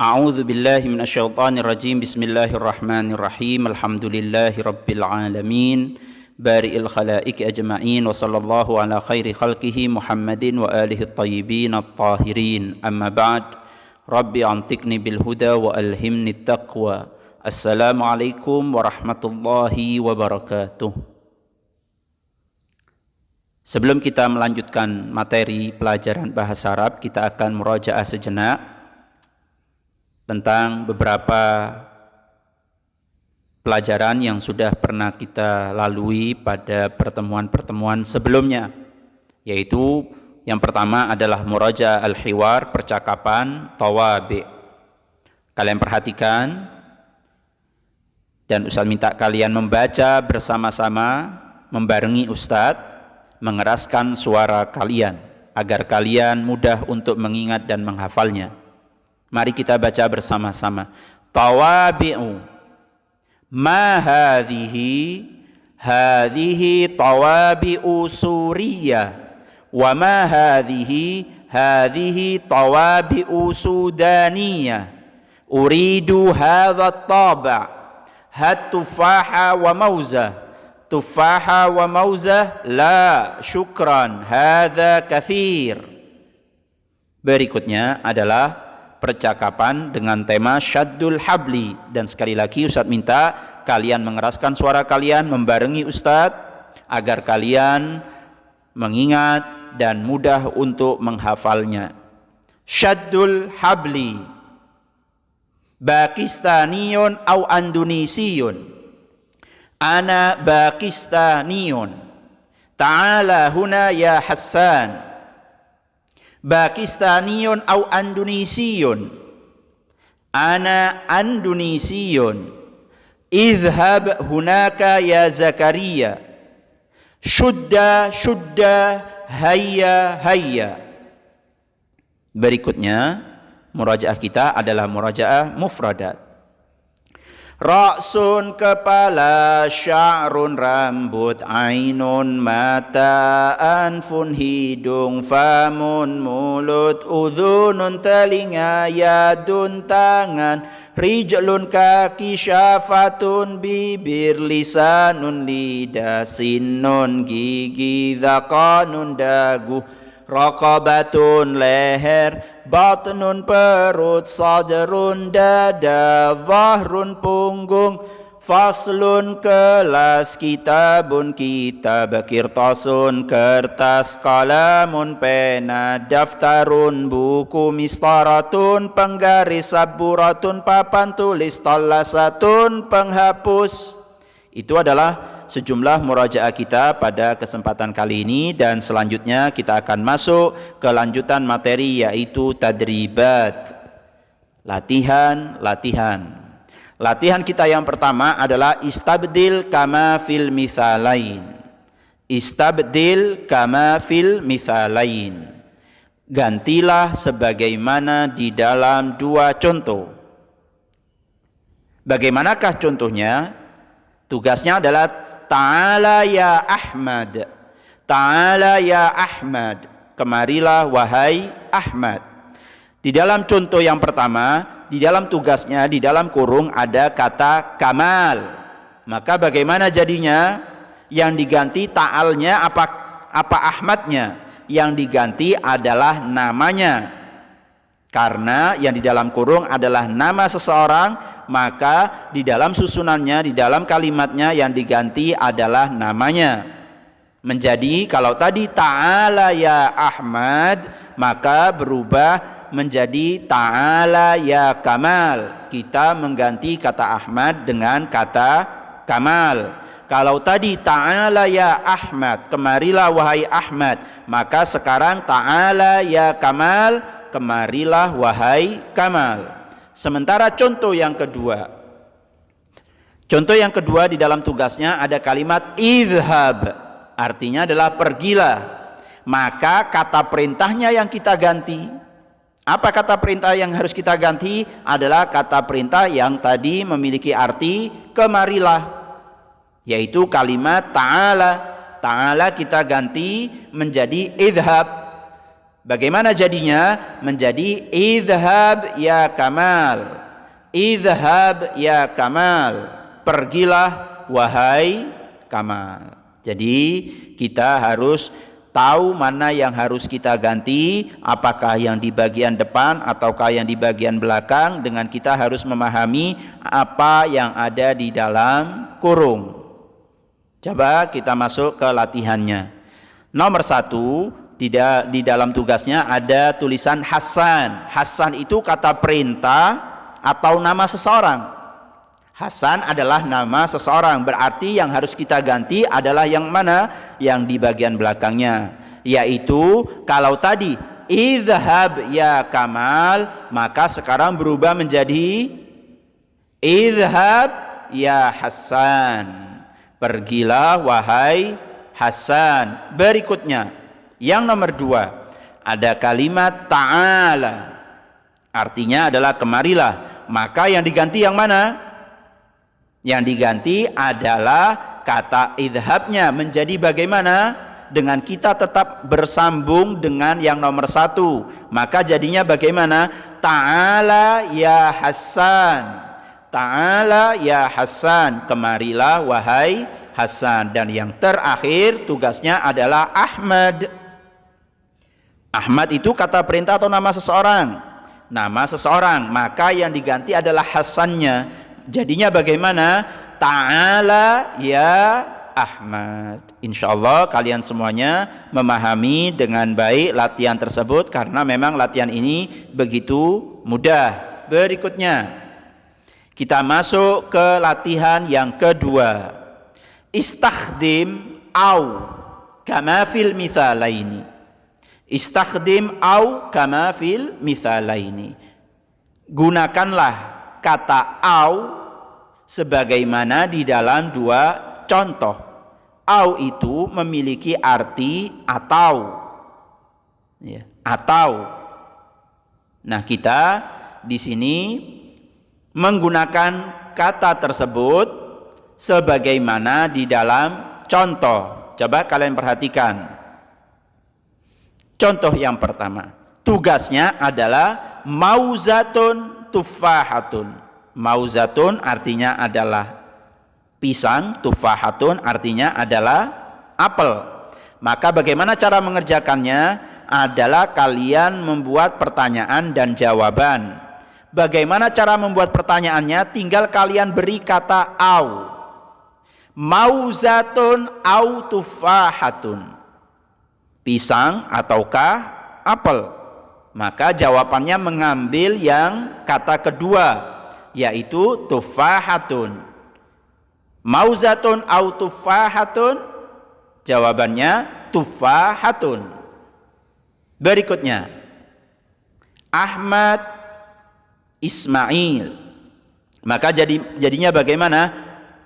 A'udzu billahi minasyaitonir rajim. Bismillahirrahmanirrahim. Alhamdulillahi rabbil alamin. Bari'il khalaiqi ajma'in wa sallallahu ala khairi khalqihi Muhammadin wa alihi at-tayyibin at-tahirin. Amma ba'd. Rabbi antiqni bil huda wa alhimni at-taqwa. Assalamualaikum warahmatullahi wabarakatuh. Sebelum kita melanjutkan materi pelajaran bahasa Arab, kita akan murajaah sejenak tentang beberapa pelajaran yang sudah pernah kita lalui pada pertemuan-pertemuan sebelumnya, yaitu yang pertama adalah muraja al-hiwar, percakapan tawabi. Kalian perhatikan dan Ustaz minta kalian membaca bersama-sama, membarengi Ustaz, mengeraskan suara kalian agar kalian mudah untuk mengingat dan menghafalnya. Mari kita baca bersama-sama. Tawabi'u. Ma hadhihi tawabi'u Suriyah. Wa ma hadhihi tawabi'u Sudaniyah. Uridu hadha taba' hat tufaha wa mauzah. Tufaha wa mauzah la syukran hadha kathir. Berikutnya adalah percakapan dengan tema syaddul habli, dan sekali lagi Ustaz minta kalian mengeraskan suara kalian membarengi Ustaz agar kalian mengingat dan mudah untuk menghafalnya. Syaddul habli Pakistaniyun au Indonesiyun. Ana Pakistaniyun. Ta'ala huna ya Hassan. Pakistaniyun au Indonesiyun. Ana Indonesiyun. Idhhab hunaka ya Zakaria. Shudda hayya hayya. Berikutnya murajaah kita adalah murajaah mufradat. Ra'sun kepala, sya'run rambut, ainun mata, anfun hidung, famun mulut, udhunun telinga, yadun tangan, rijlun kaki, syafatun bibir, lisanun lidah, sinnun gigi, dhakanun dagu, raqabatun leher, batnun perut, sadrun dada, zahrun punggung, faslun kelas, kitabun kitab, kirtasun kertas, kalamun pena, daftarun buku, mistaratun penggaris, saburatun papan tulis, talasatun penghapus. Itu adalah sejumlah murajaah kita pada kesempatan kali ini, dan selanjutnya kita akan masuk ke lanjutan materi, yaitu tadribat, latihan. Latihan kita yang pertama adalah istabdil kama fil mithalain. Istabdil kama fil mithalain. Gantilah sebagaimana di dalam dua contoh. Bagaimanakah contohnya? Tugasnya adalah Ta'ala ya Ahmad. Ta'ala ya Ahmad. Kemarilah wahai Ahmad. Di dalam contoh yang pertama, di dalam tugasnya, di dalam kurung ada kata kamal. Maka bagaimana jadinya? Yang diganti ta'alnya apa Ahmadnya? Yang diganti adalah namanya. Karena yang di dalam kurung adalah nama seseorang, maka di dalam susunannya, di dalam kalimatnya yang diganti adalah namanya. Menjadi kalau tadi Ta'ala ya Ahmad, maka berubah menjadi Ta'ala ya Kamal. Kita mengganti kata Ahmad dengan kata Kamal. Kalau tadi Ta'ala ya Ahmad, kemarilah wahai Ahmad, maka sekarang Ta'ala ya Kamal, kemarilah wahai Kamal. Sementara contoh yang kedua di dalam tugasnya ada kalimat idhab, artinya adalah pergilah. Maka kata perintahnya yang kita ganti. Apa kata perintah yang harus kita ganti? Adalah kata perintah yang tadi memiliki arti kemarilah, yaitu kalimat ta'ala. Ta'ala kita ganti menjadi idhab. Bagaimana jadinya? Menjadi idhab ya Kamal. Idhab ya Kamal. Pergilah wahai Kamal. Jadi kita harus tahu mana yang harus kita ganti, apakah yang di bagian depan ataukah yang di bagian belakang, dengan kita harus memahami apa yang ada di dalam kurung. Coba kita masuk ke latihannya. Nomor 1, di dalam tugasnya ada tulisan Hasan. Hasan itu kata perintah atau nama seseorang. Hasan adalah nama seseorang, berarti yang harus kita ganti adalah yang mana? Yang di bagian belakangnya, yaitu kalau tadi idhab ya Kamal, maka sekarang berubah menjadi idhab ya Hasan. Pergilah wahai Hasan. Berikutnya yang nomor 2 ada kalimat ta'ala, artinya adalah kemarilah. Maka yang diganti yang mana? Yang diganti adalah kata idhabnya. Menjadi bagaimana? Dengan kita tetap bersambung dengan yang nomor 1. Maka jadinya bagaimana? Ta'ala ya Hasan. Ta'ala ya Hasan. Kemarilah wahai Hasan. Dan yang terakhir tugasnya adalah Ahmad. Ahmad itu kata perintah atau nama seseorang? Nama seseorang. Maka yang diganti adalah Hasannya. Jadinya bagaimana? Ta'ala ya Ahmad. Insyaallah kalian semuanya memahami dengan baik latihan tersebut, karena memang latihan ini begitu mudah. Berikutnya kita masuk ke latihan yang kedua. Istakhdim au kama fil mithalaini. Istakhdim au kama fil mithalaini. Gunakanlah kata au sebagaimana di dalam 2 contoh. Au itu memiliki arti atau, ya, atau. Nah, kita di sini menggunakan kata tersebut sebagaimana di dalam contoh. Coba kalian perhatikan. Contoh yang pertama, tugasnya adalah mauzatun tufahatun. Mauzatun artinya adalah pisang, tufahatun artinya adalah apel. Maka bagaimana cara mengerjakannya? Adalah kalian membuat pertanyaan dan jawaban. Bagaimana cara membuat pertanyaannya? Tinggal kalian beri kata au. Mauzatun au tufahatun. Pisang ataukah apel? Maka jawabannya mengambil yang kata kedua, yaitu tufahatun. Mauzatun au tufahatun, jawabannya tufahatun. Berikutnya Ahmad Ismail. Maka jadinya bagaimana?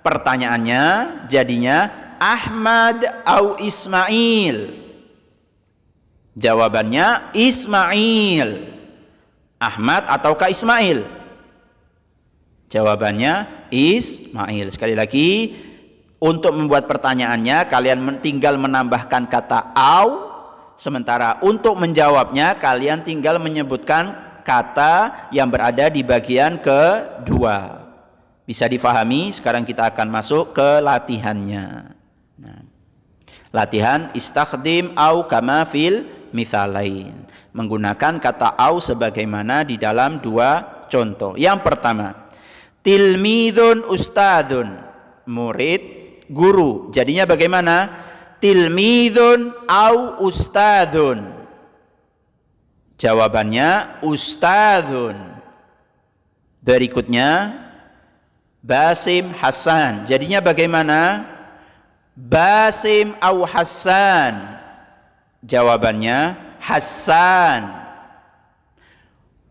Pertanyaannya jadinya Ahmad au Ismail. Jawabannya Ismail. Ahmad ataukah Ismail? Jawabannya Ismail. Sekali lagi, untuk membuat pertanyaannya kalian tinggal menambahkan kata au, sementara untuk menjawabnya kalian tinggal menyebutkan kata yang berada di bagian kedua. Bisa difahami? Sekarang kita akan masuk ke latihannya. Nah, latihan istakhdim au kama fil mithalain, menggunakan kata au sebagaimana di dalam 2 contoh. Yang pertama, tilmidun ustadun, murid guru. Jadinya bagaimana? Tilmidun au ustadun. Jawabannya ustadun. Berikutnya Basim Hasan. Jadinya bagaimana? Basim au Hasan. Jawabannya Hasan.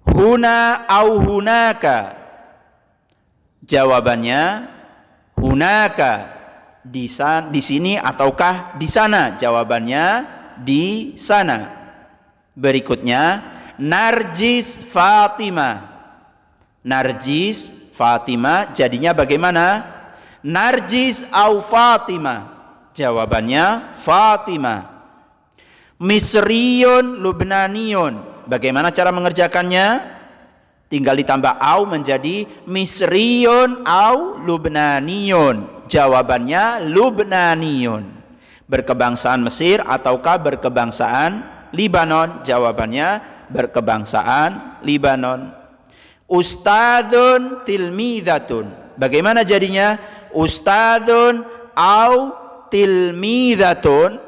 Huna au hunaka. Jawabannya hunaka. Di sini ataukah di sana? Jawabannya di sana. Berikutnya Narjis Fatimah. Narjis Fatimah, jadinya bagaimana? Narjis au Fatimah. Jawabannya Fatimah. Misriyun Lubnaniyun. Bagaimana cara mengerjakannya? Tinggal ditambah au menjadi Misriyun au Lubnaniyun. Jawabannya Lubnaniyun. Berkebangsaan Mesir ataukah berkebangsaan Libanon? Jawabannya berkebangsaan Libanon. Ustadzun tilmidatun. Bagaimana jadinya? Ustadzun au tilmidatun.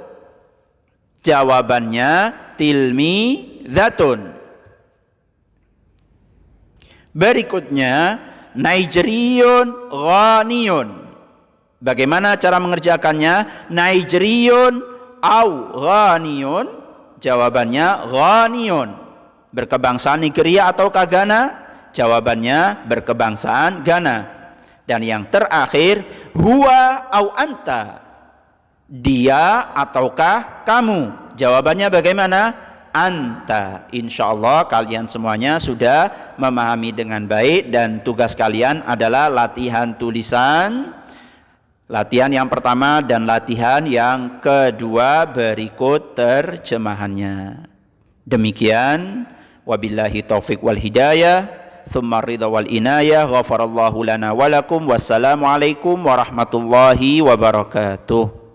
Jawabannya tilmidatun. Berikutnya Nigeriyun ghaniyun. Bagaimana cara mengerjakannya? Nigeriyun au ghaniyun. Jawabannya ghaniyun. Berkebangsaan Nigeria ataukah Ghana? Jawabannya berkebangsaan Ghana. Dan yang terakhir, huwa au anta. Dia ataukah kamu? Jawabannya bagaimana? Anta. Insyaallah kalian semuanya sudah memahami dengan baik, dan tugas kalian adalah latihan tulisan, latihan yang pertama dan latihan yang kedua berikut terjemahannya. Demikian, wabillahi taufik wal hidayah, tsumma ridha wal inayah, ghafarallahu lana walakum, wassalamualaikum warahmatullahi wabarakatuh.